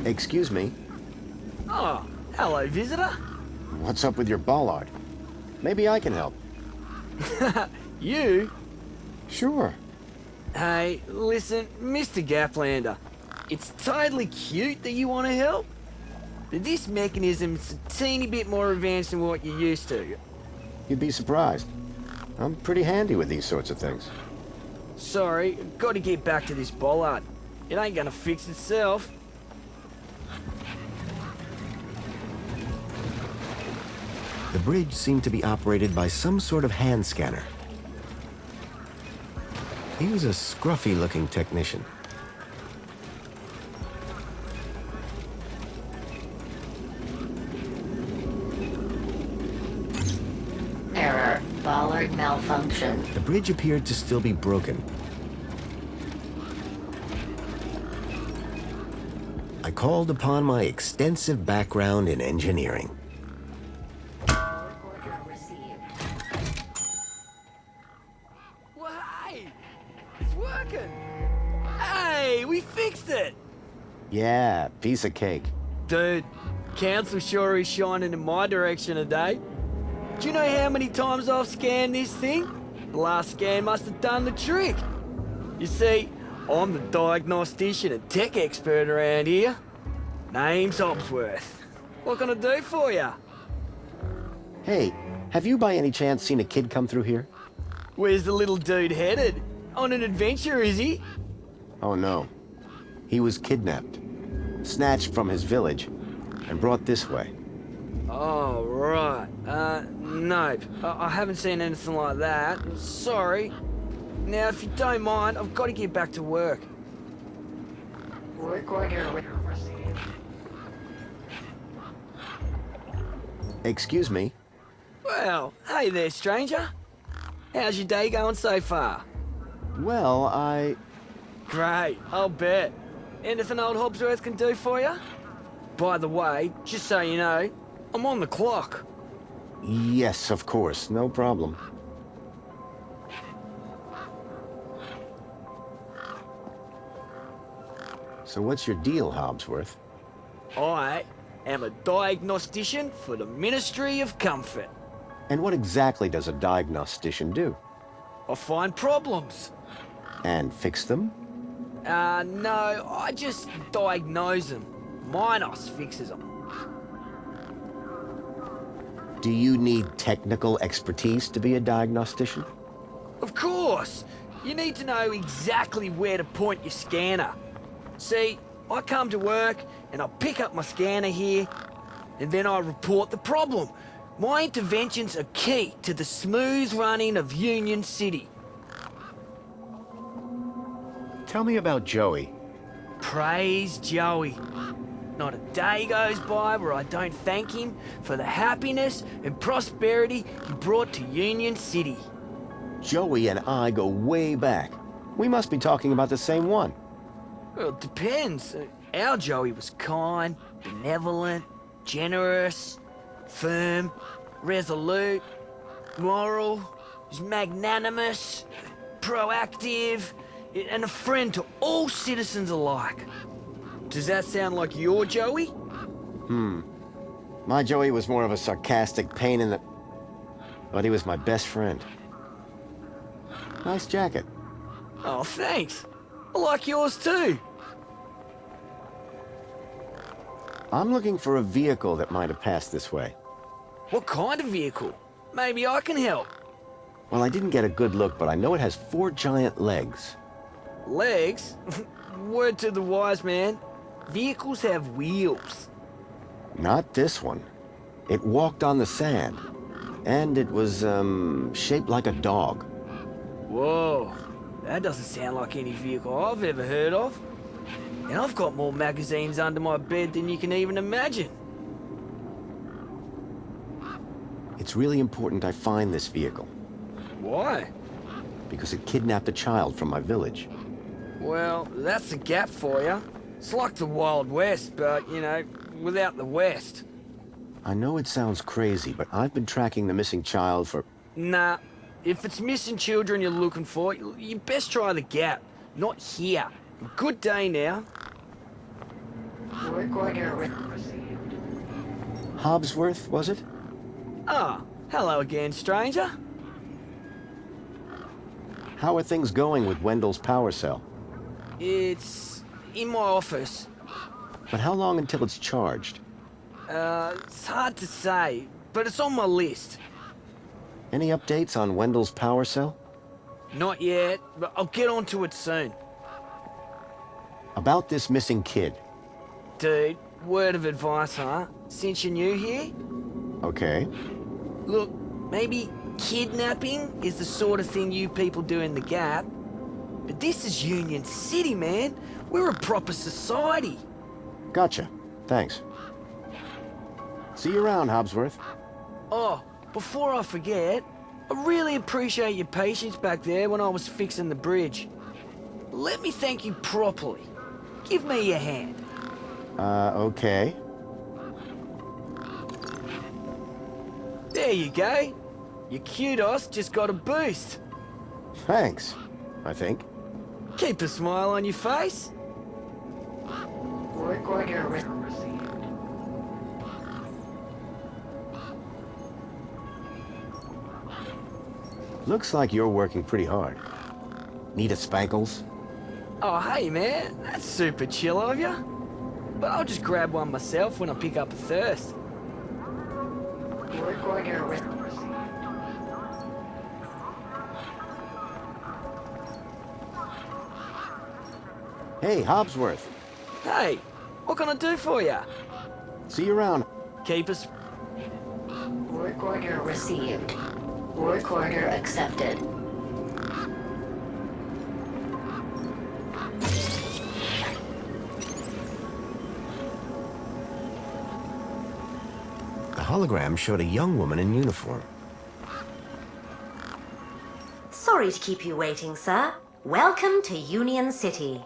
Excuse me. Oh, hello, visitor. What's up with your bollard? Maybe I can help. You? Sure. Hey, listen, Mr. Gaplander. It's totally cute that you want to help, but this mechanism's a teeny bit more advanced than what you're used to. You'd be surprised. I'm pretty handy with these sorts of things. Sorry, gotta get back to this bollard. It ain't gonna fix itself. The bridge seemed to be operated by some sort of hand scanner. He was a scruffy-looking technician. Error. Bollard malfunction. The bridge appeared to still be broken. I called upon my extensive background in engineering. Well, hey! It's working! Hey, we fixed it! Yeah, piece of cake. Dude, council sure is shining in my direction today. Do you know how many times I've scanned this thing? The last scan must have done the trick. You see, I'm the diagnostician and tech expert around here. Name's Hopsworth. What can I do for you? Hey, have you by any chance seen a kid come through here? Where's the little dude headed? On an adventure, is he? Oh no. He was kidnapped, snatched from his village, and brought this way. Oh, right. Nope. I haven't seen anything like that. Sorry. Now, if you don't mind, I've got to get back to work. Work order received. Excuse me. Well, hey there, stranger. How's your day going so far? Well, Great, I'll bet. Anything old Hopsworth can do for you? By the way, just so you know, I'm on the clock. Yes, of course, no problem. So what's your deal, Hopsworth? I am a diagnostician for the Ministry of Comfort. And what exactly does a diagnostician do? I find problems. And fix them? No, I just diagnose them. Minos fixes them. Do you need technical expertise to be a diagnostician? Of course! You need to know exactly where to point your scanner. See, I come to work and I pick up my scanner here, and then I report the problem. My interventions are key to the smooth running of Union City. Tell me about Joey. Praise Joey. Not a day goes by where I don't thank him for the happiness and prosperity he brought to Union City. Joey and I go way back. We must be talking about the same one. Well, it depends. Our Joey was kind, benevolent, generous, firm, resolute, moral, he was magnanimous, proactive, and a friend to all citizens alike. Does that sound like your Joey? My Joey was more of a sarcastic pain in the... But he was my best friend. Nice jacket. Oh, thanks. I like yours too. I'm looking for a vehicle that might have passed this way. What kind of vehicle? Maybe I can help. Well, I didn't get a good look, but I know it has 4 giant legs. Legs? Word to the wise man. Vehicles have wheels. Not this one. It walked on the sand. And it was, shaped like a dog. Whoa, that doesn't sound like any vehicle I've ever heard of. And I've got more magazines under my bed than you can even imagine. It's really important I find this vehicle. Why? Because it kidnapped a child from my village. Well, that's the gap for you. It's like the Wild West, but, you know, without the West. I know it sounds crazy, but I've been tracking the missing child for... Nah, if it's missing children you're looking for, you best try the gap, not here. Good day now. Work order Hobbsworth, was it? Oh, hello again, stranger. How are things going with Wendell's power cell? It's in my office. But how long until it's charged? It's hard to say, but it's on my list. Any updates on Wendell's power cell? Not yet, but I'll get onto it soon. About this missing kid. Dude, word of advice, huh? Since you're new here? Okay. Look, maybe kidnapping is the sort of thing you people do in the Gap. But this is Union City, man. We're a proper society. Gotcha. Thanks. See you around, Hobbsworth. Oh, before I forget, I really appreciate your patience back there when I was fixing the bridge. Let me thank you properly. Give me your hand. Okay. There you go. Your kudos just got a boost. Thanks, I think. Keep a smile on your face. Work order Looks like you're working pretty hard. Need a spankles? Oh, hey, man. That's super chill of you. But I'll just grab one myself when I pick up a thirst. Work order Hey, Hobbsworth. Hey, what can I do for you? See you around. Keep us... Work order received. Work order accepted. The hologram showed a young woman in uniform. Sorry to keep you waiting, sir. Welcome to Union City.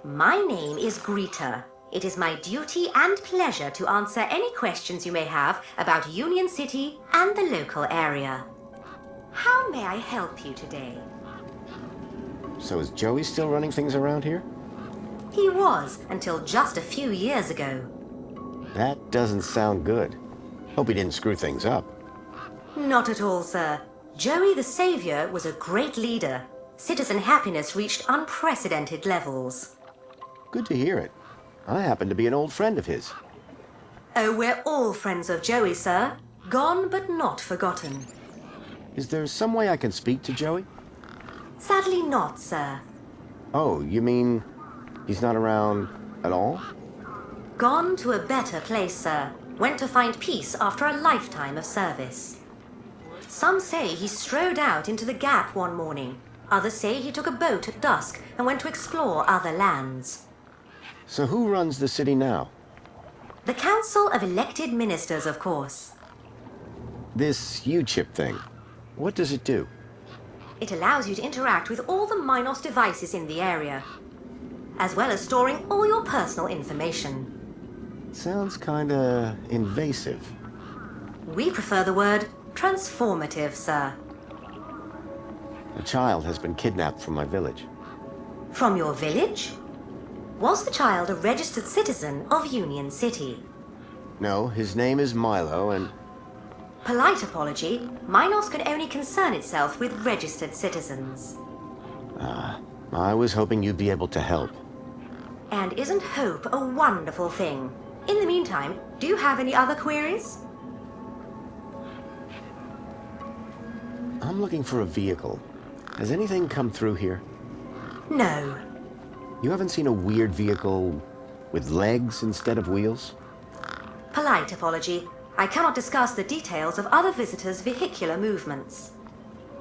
My name is Greta. It is my duty and pleasure to answer any questions you may have about Union City and the local area. How may I help you today? So is Joey still running things around here? He was until just a few years ago. That doesn't sound good. Hope he didn't screw things up. Not at all, sir. Joey the Savior was a great leader. Citizen happiness reached unprecedented levels. Good to hear it. I happen to be an old friend of his. Oh, we're all friends of Joey, sir. Gone but not forgotten. Is there some way I can speak to Joey? Sadly not, sir. Oh, you mean he's not around at all? Gone to a better place, sir. Went to find peace after a lifetime of service. Some say he strode out into the Gap one morning. Others say he took a boat at dusk and went to explore other lands. So who runs the city now? The Council of Elected Ministers, of course. This U-chip thing. What does it do? It allows you to interact with all the Minos devices in the area, as well as storing all your personal information. Sounds kinda invasive. We prefer the word transformative, sir. A child has been kidnapped from my village. From your village? Was the child a registered citizen of Union City? No, his name is Milo, and Polite apology, Minos can only concern itself with registered citizens. I was hoping you'd be able to help. And isn't hope a wonderful thing? In the meantime, do you have any other queries? I'm looking for a vehicle. Has anything come through here? No. You haven't seen a weird vehicle with legs instead of wheels? Polite apology. I cannot discuss the details of other visitors' vehicular movements.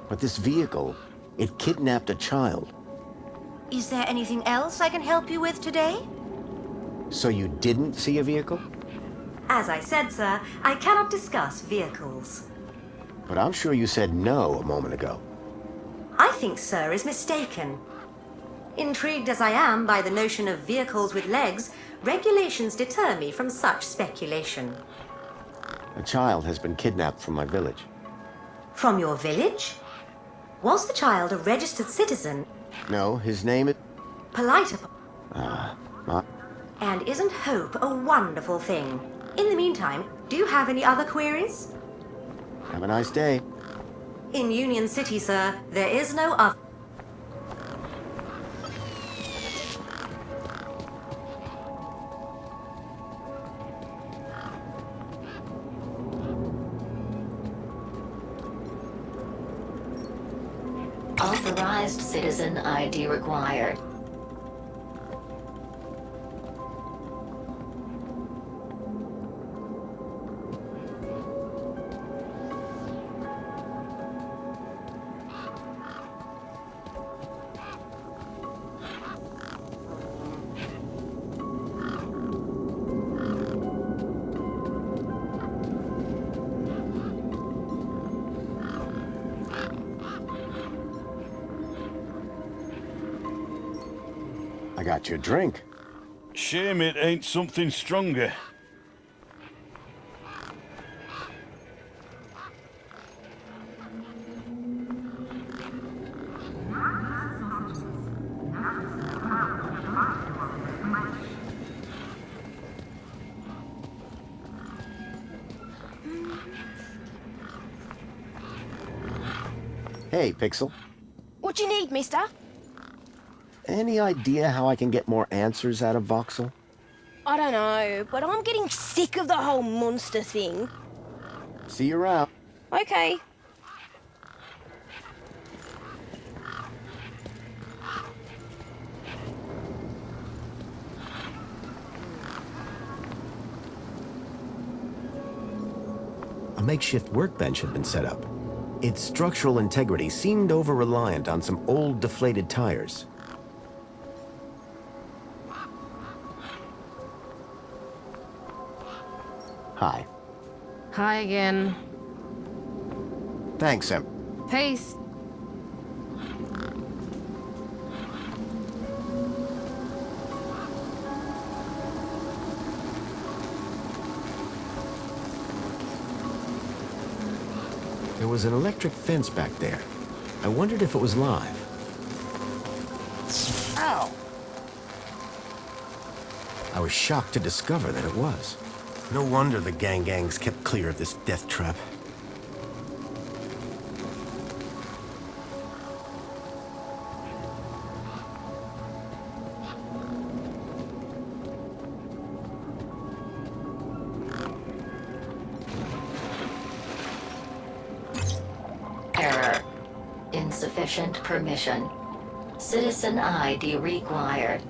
But this vehicle, it kidnapped a child. Is there anything else I can help you with today? So you didn't see a vehicle? As I said, sir, I cannot discuss vehicles. But I'm sure you said no a moment ago. I think sir is mistaken. Intrigued as I am by the notion of vehicles with legs, regulations deter me from such speculation. A child has been kidnapped from my village. From your village? Was the child a registered citizen? No, his name is... Polite And isn't hope a wonderful thing? In the meantime, do you have any other queries? Have a nice day. In Union City, sir, there is no other. Authorized citizen ID required. I got you a drink. Shame it ain't something stronger. Hey, Pixel. What you need, mister? Any idea how I can get more answers out of Voxel? I don't know, but I'm getting sick of the whole monster thing. See you around. Okay. A makeshift workbench had been set up. Its structural integrity seemed over-reliant on some old deflated tires. Hi. Hi again. Thanks, Em. Peace. There was an electric fence back there. I wondered if it was live. Ow! I was shocked to discover that it was. No wonder the gangs kept clear of this death trap. Error. Insufficient permission. Citizen ID required.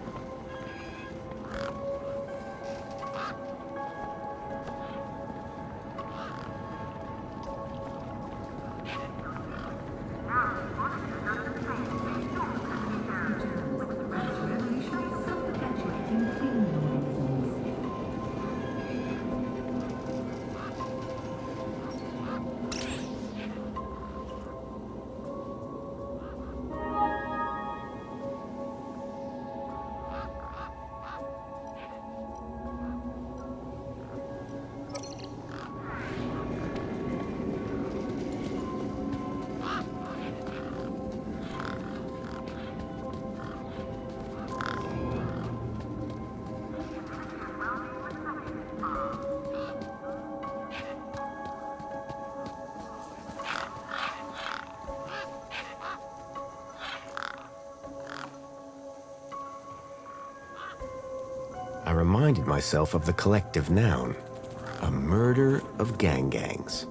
I reminded myself of the collective noun, a murder of gangs.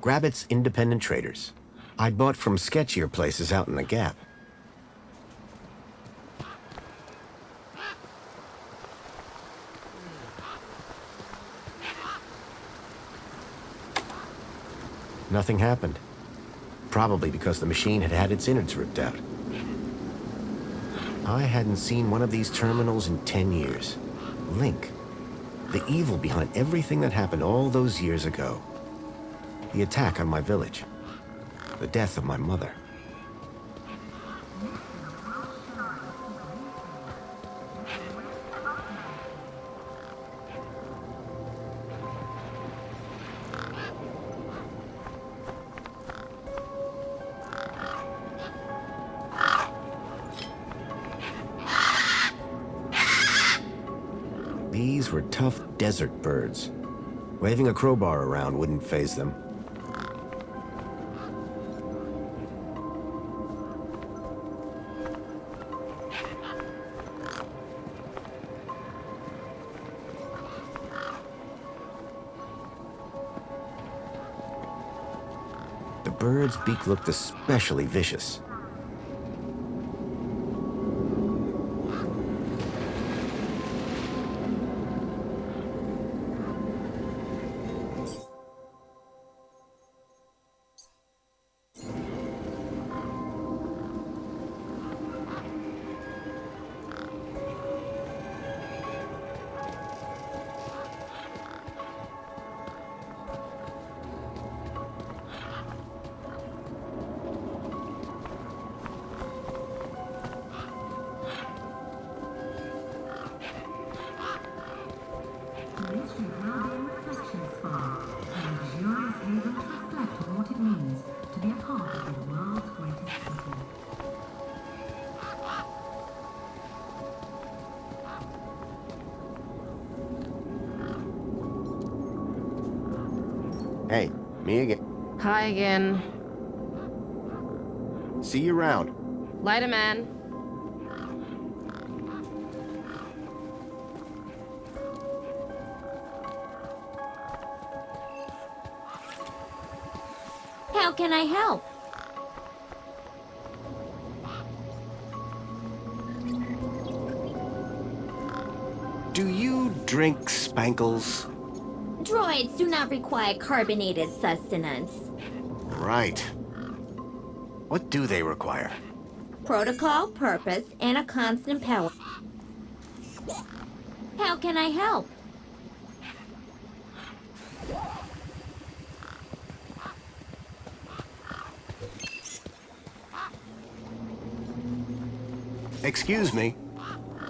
Grabbit's independent traders. I'd bought from sketchier places out in the Gap. Nothing happened. Probably because the machine had had its innards ripped out. I hadn't seen one of these terminals in 10 years. Link. The evil behind everything that happened all those years ago. The attack on my village. The death of my mother. These were tough desert birds. Waving a crowbar around wouldn't faze them. The bird's beak looked especially vicious. Hey, me again. Hi again. See you around. Later, man. How can I help? Do you drink spankles? Droids do not require carbonated sustenance. Right. What do they require? Protocol, purpose, and a constant power. How can I help? Excuse me.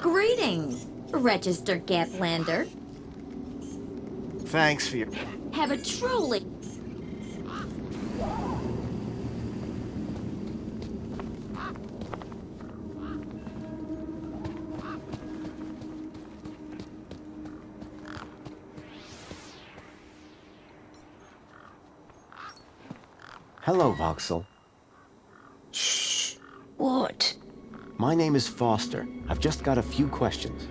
Greetings, Register Gatlander. Thanks for your... Have a truly... Hello, Voxel. Shh. What? My name is Foster. I've just got a few questions.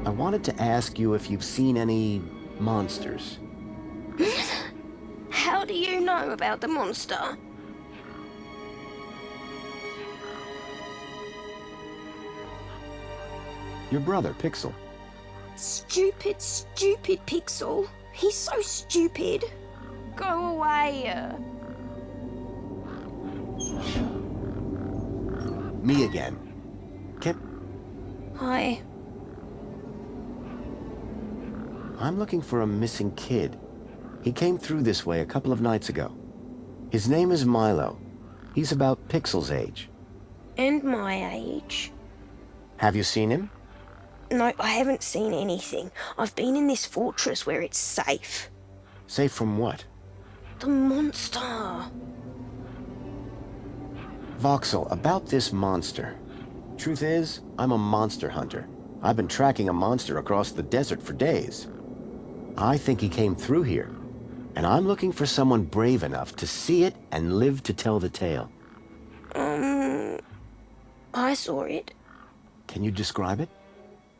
I wanted to ask you if you've seen any monsters. How do you know about the monster? Your brother, Pixel. Stupid Pixel. He's so stupid. Go away. Me again. Hi. I'm looking for a missing kid. He came through this way a couple of nights ago. His name is Milo. He's about Pixel's age. And my age. Have you seen him? No, I haven't seen anything. I've been in this fortress where it's safe. Safe from what? The monster. Voxel, about this monster. Truth is, I'm a monster hunter. I've been tracking a monster across the desert for days. I think he came through here, and I'm looking for someone brave enough to see it and live to tell the tale. I saw it. Can you describe it?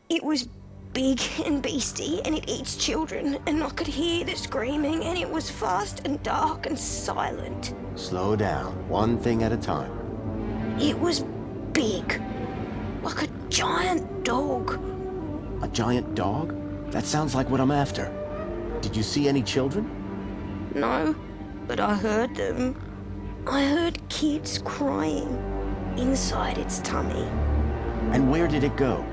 It was big and beastie, and it eats children, and I could hear the screaming, and it was fast and dark and silent. Slow down, one thing at a time. It was big, like a giant dog. A giant dog? That sounds like what I'm after. Did you see any children? No, but I heard them. I heard kids crying inside its tummy. And where did it go?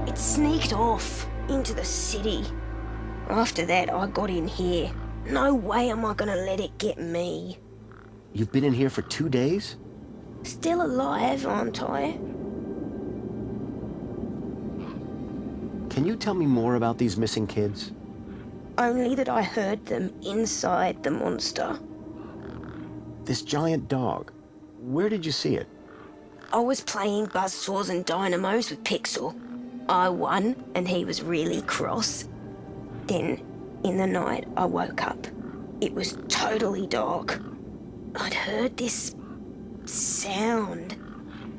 It sneaked off into the city. After that, I got in here. No way am I gonna let it get me. You've been in here for 2 days? Still alive, aren't I? Can you tell me more about these missing kids? Only that I heard them inside the monster. This giant dog, where did you see it? I was playing buzzsaws and dynamos with Pixel. I won, and he was really cross. Then, in the night, I woke up. It was totally dark. I'd heard this sound,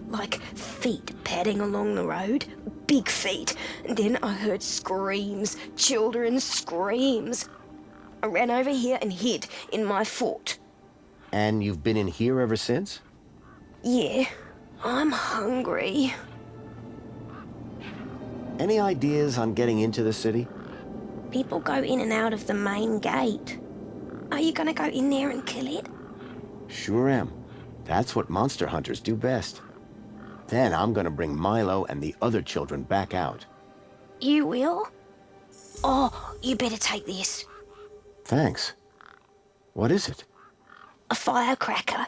like feet padding along the road, big feet. And then I heard screams, children's screams. I ran over here and hid in my fort. And you've been in here ever since? Yeah, I'm hungry. Any ideas on getting into the city? People go in and out of the main gate. Are you gonna go in there and kill it? Sure am. That's what monster hunters do best. Then I'm gonna bring Milo and the other children back out. You will? Oh, you better take this. Thanks. What is it? A firecracker.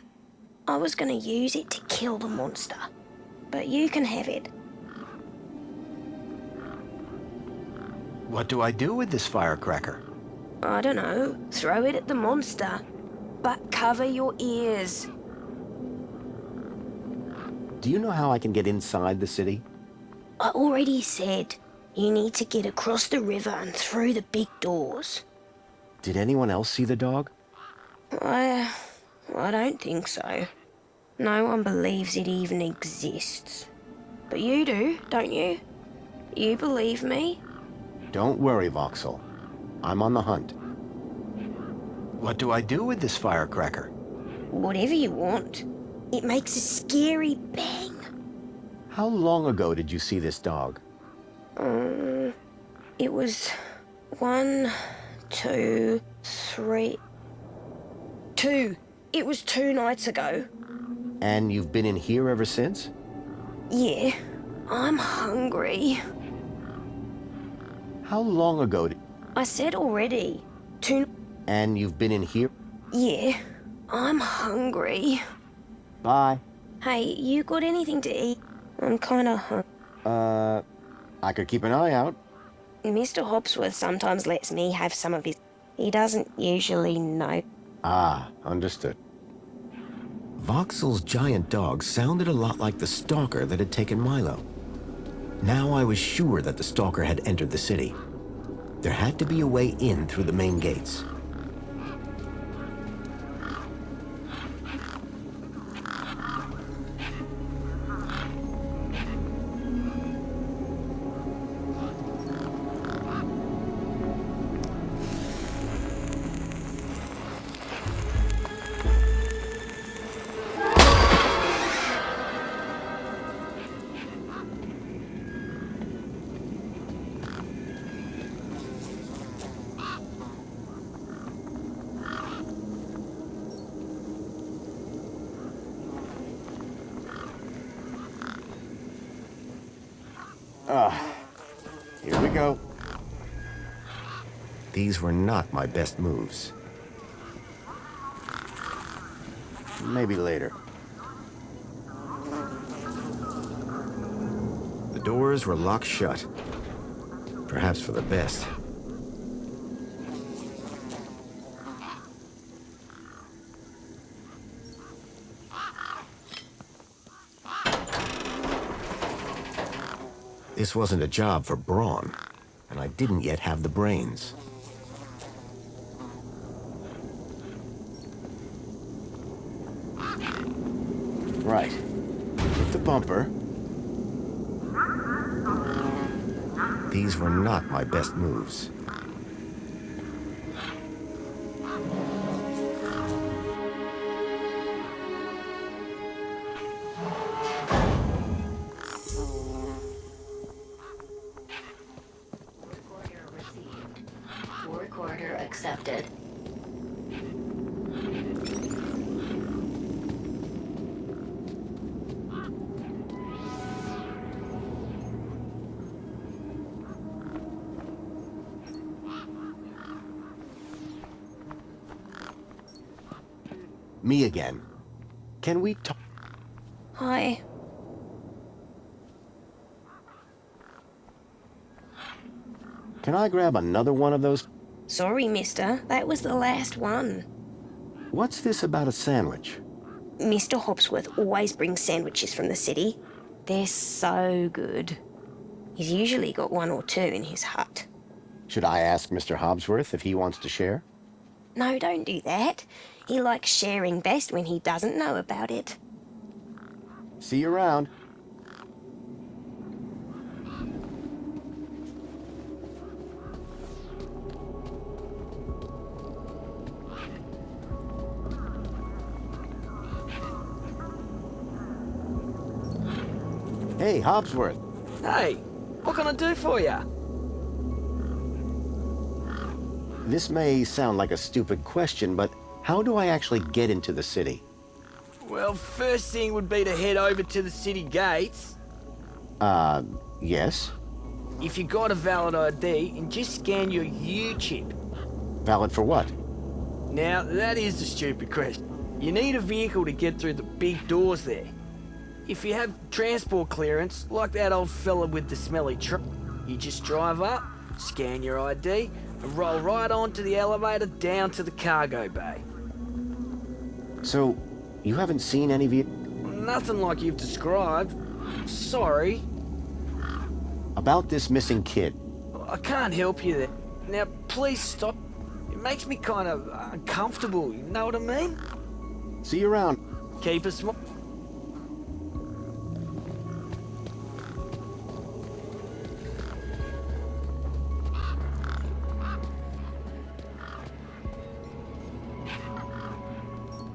I was gonna use it to kill the monster, but you can have it. What do I do with this firecracker? I don't know. Throw it at the monster, but cover your ears. Do you know how I can get inside the city? I already said you need to get across the river and through the big doors. Did anyone else see the dog? I don't think so. No one believes it even exists. But you do, don't you? You believe me? Don't worry, Voxel. I'm on the hunt. What do I do with this firecracker? Whatever you want. It makes a scary bang. How long ago did you see this dog? It was 1, 2, 3... 2. It was 2 nights ago. And you've been in here ever since? Yeah, I'm hungry. How long ago did... I said already. 2... And you've been in here? Yeah, I'm hungry. Bye. Hey, you got anything to eat? I'm kinda hungry. I could keep an eye out. Mr. Hopsworth sometimes lets me have some of his... He doesn't usually know. Ah, understood. Voxel's giant dog sounded a lot like the stalker that had taken Milo. Now I was sure that the stalker had entered the city. There had to be a way in through the main gates. Here we go. These were not my best moves. Maybe later. The doors were locked shut. Perhaps for the best. This wasn't a job for brawn, and I didn't yet have the brains. Right. Hit the bumper. These were not my best moves. Recorder accepted. Me again. Can we talk? Hi. Can I grab another one of those? Sorry, mister. That was the last one. What's this about a sandwich? Mr. Hopsworth always brings sandwiches from the city. They're so good. He's usually got one or two in his hut. Should I ask Mr. Hobsworth if he wants to share? No, don't do that. He likes sharing best when he doesn't know about it. See you around. Hey, Hobsworth. Hey, what can I do for ya? This may sound like a stupid question, but how do I actually get into the city? Well, first thing would be to head over to the city gates. Yes? If you got a valid ID, and just scan your U-chip. Valid for what? Now, that is the stupid question. You need a vehicle to get through the big doors there. If you have transport clearance, like that old fella with the smelly truck, you just drive up, scan your ID, and roll right onto the elevator down to the cargo bay. So, you haven't seen any Nothing like you've described. Sorry. about this missing kid? I can't help you there. Now, please stop. It makes me kind of uncomfortable, you know what I mean? See you around. Keep it small.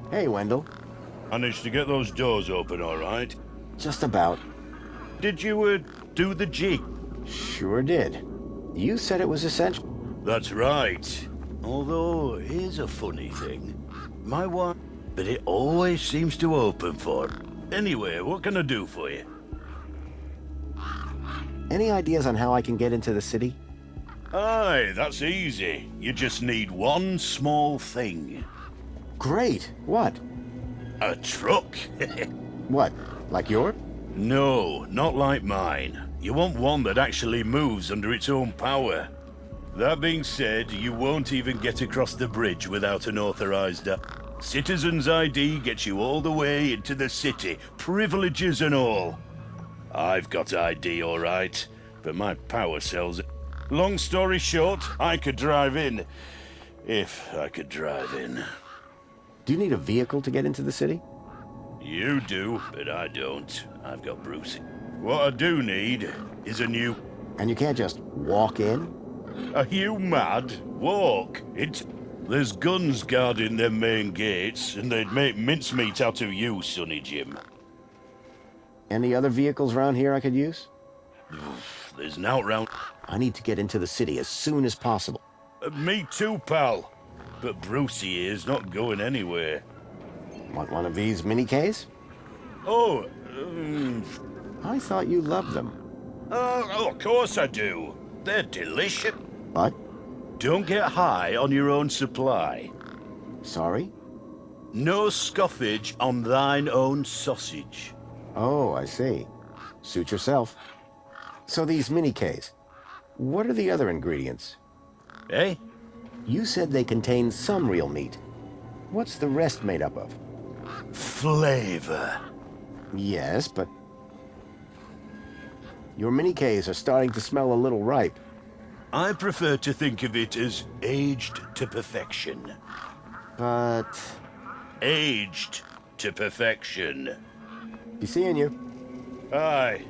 Hey, Wendell. Managed to get those doors open all right? Just about. Did you, do the jig? Sure did. You said it was essential. That's right. Although, here's a funny thing. My one, but it always seems to open for. Anyway, what can I do for you? Any ideas on how I can get into the city? Aye, that's easy. You just need one small thing. Great. What? A truck. What? Like yours? No, not like mine. You want one that actually moves under its own power. That being said, you won't even get across the bridge without an authorized Citizen's ID gets you all the way into the city, privileges and all. I've got ID, all right, but my power sells it. Long story short, I could drive in. If I could drive in. Do you need a vehicle to get into the city? You do, but I don't. I've got Brucey. What I do need is a new... And you can't just walk in? Are you mad? Walk. There's guns guarding them main gates, and they'd make mincemeat out of you, Sonny Jim. Any other vehicles around here I could use? There's an round. I need to get into the city as soon as possible. Me too, pal. But Brucey is not going anywhere. Want one of these mini Ks? Oh, I thought you loved them. of course I do. They're delicious. But? Don't get high on your own supply. Sorry? No scoffage on thine own sausage. Oh, I see. Suit yourself. So these mini Ks, what are the other ingredients? Eh? You said they contain some real meat. What's the rest made up of? Flavor. Yes, but... Your mini Ks are starting to smell a little ripe. I prefer to think of it as aged to perfection. But... Aged to perfection. Be seeing you. Aye.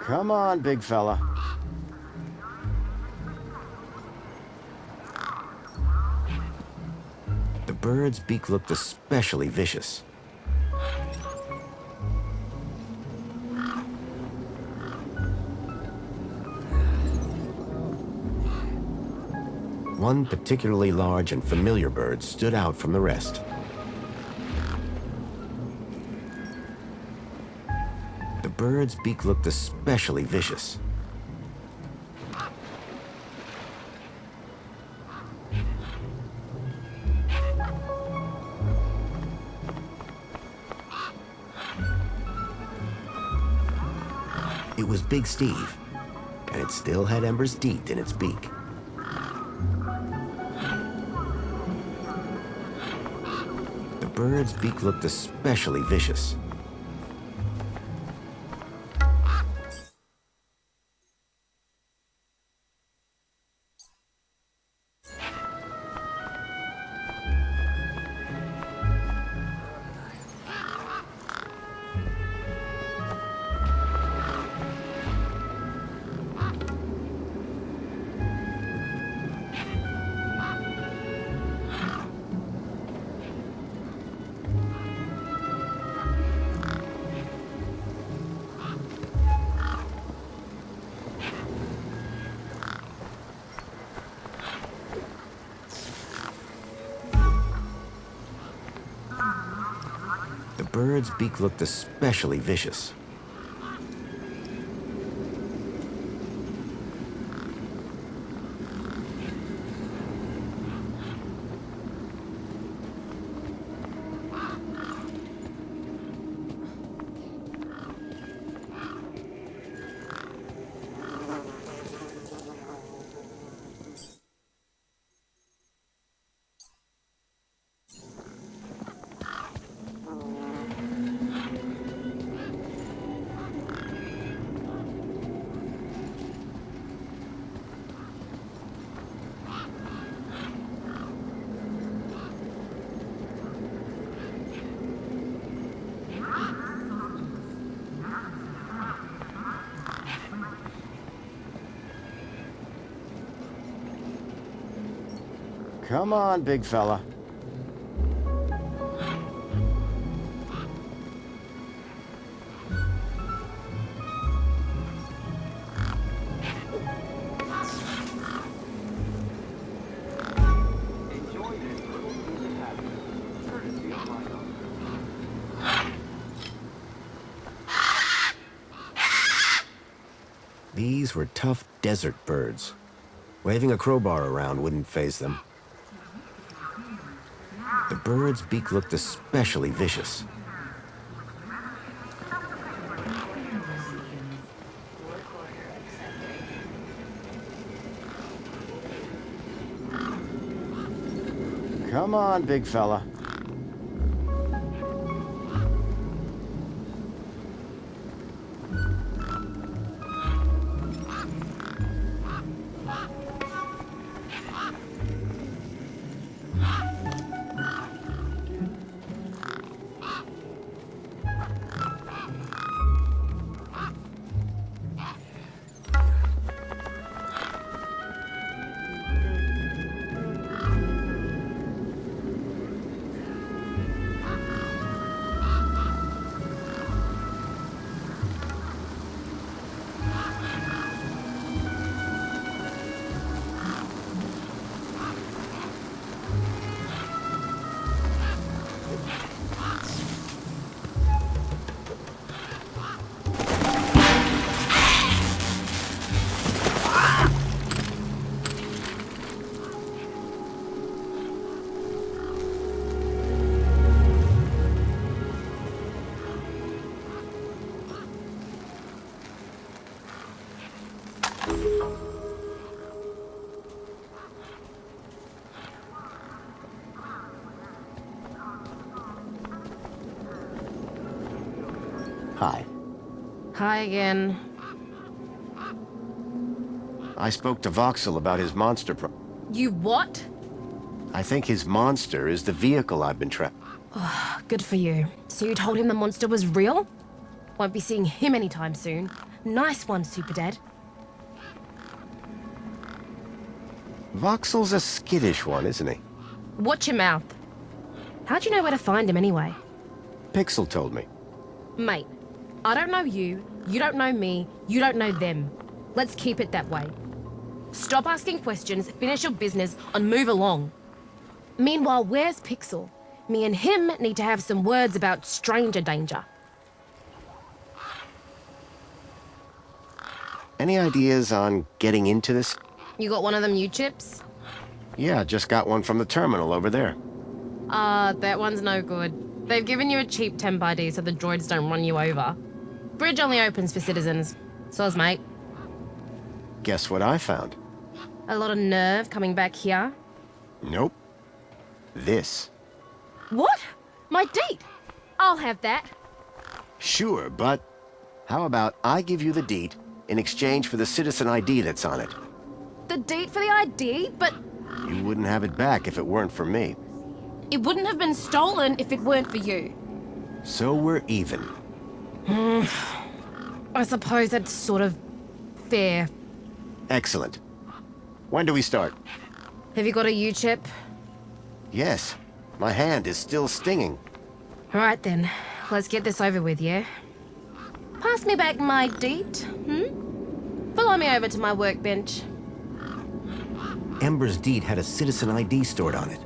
Come on, big fella. The bird's beak looked especially vicious. One particularly large and familiar bird stood out from the rest. The bird's beak looked especially vicious. It was Big Steve, and it still had embers deep in its beak. The bird's beak looked especially vicious. The bird's beak looked especially vicious. Come on, big fella. These were tough desert birds. Waving a crowbar around wouldn't faze them. The bird's beak looked especially vicious. Come on, big fella. Hi. Hi again. I spoke to Voxel about his monster You what? I think his monster is the vehicle I've been Good for you. So you told him the monster was real? Won't be seeing him anytime soon. Nice one, Super Dad. Voxel's a skittish one, isn't he? Watch your mouth. How'd you know where to find him anyway? Pixel told me. Mate, I don't know you, you don't know me, you don't know them. Let's keep it that way. Stop asking questions, finish your business, and move along. Meanwhile, where's Pixel? Me and him need to have some words about stranger danger. Any ideas on getting into this? You got one of them new chips? Yeah, just got one from the terminal over there. That one's no good. They've given you a cheap temp ID so the droids don't run you over. Bridge only opens for citizens. Soz, mate. Guess what I found? A lot of nerve coming back here. Nope. This. What? My date? I'll have that. Sure, but how about I give you the deed in exchange for the citizen ID that's on it? The date for the ID? But You wouldn't have it back if it weren't for me. it wouldn't have been stolen if it weren't for you. So we're even. I suppose that's sort of fair. Excellent. When do we start? Have you got a U-chip? Yes. My hand is still stinging. All right then, let's get this over with, yeah? Pass me back my date, Follow me over to my workbench. Ember's deed had a citizen ID stored on it.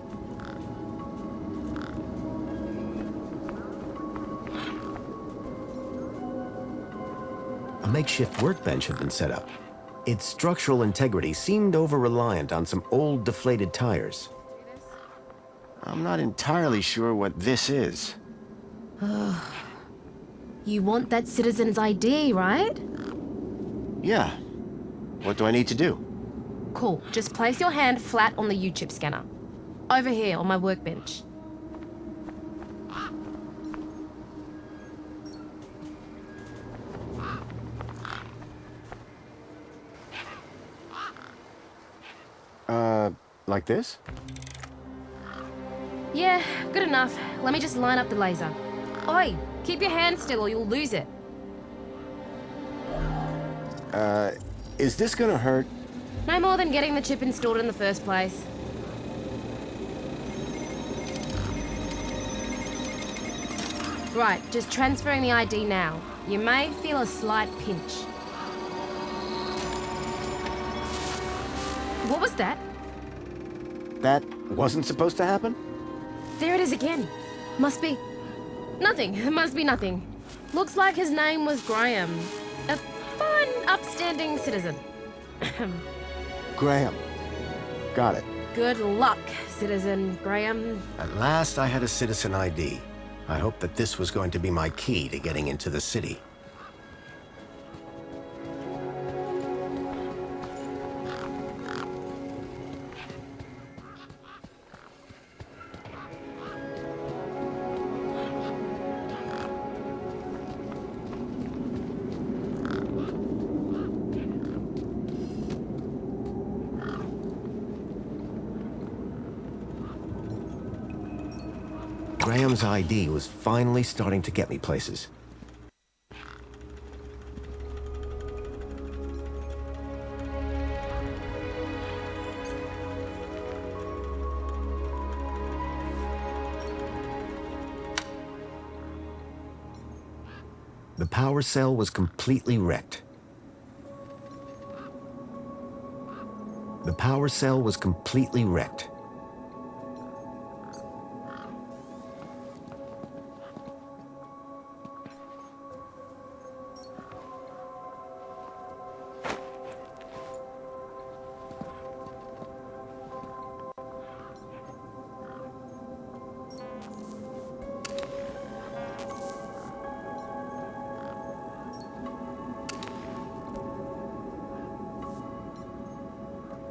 A makeshift workbench had been set up. Its structural integrity seemed over-reliant on some old deflated tires. I'm not entirely sure what this is. You want that citizen's ID, right? Yeah. What do I need to do? Cool, just place your hand flat on the U-chip scanner. Over here on my workbench. Like this? Yeah, good enough. Let me just line up the laser. Oi, keep your hand still or you'll lose it. Is this gonna hurt? No more than getting the chip installed in the first place. Right, just transferring the ID now. You may feel a slight pinch. What was that? That wasn't supposed to happen? There it is again. Must be... nothing. It must be nothing. Looks like his name was Graham. A fine, upstanding citizen. Graham. Got it. Good luck, Citizen Graham. At last I had a citizen ID. I hoped that this was going to be my key to getting into the city. Graham's ID was finally starting to get me places. The power cell was completely wrecked. The power cell was completely wrecked.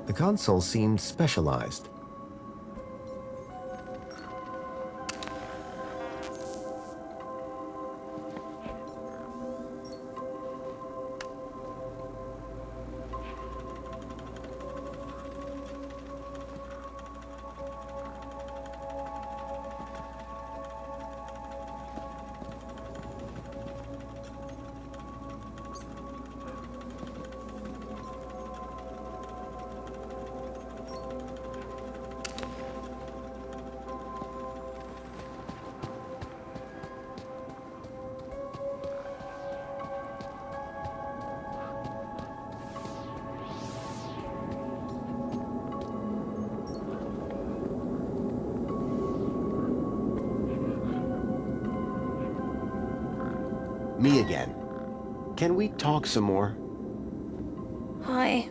The console seemed specialized. Me again. Can we talk some more? Hi.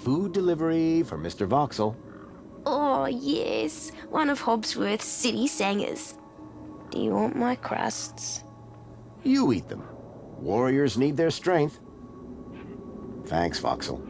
Food delivery for Mr. Voxel. Oh, yes. One of Hobsworth's city singers. Do you want my crusts? You eat them. Warriors need their strength. Thanks, Voxel.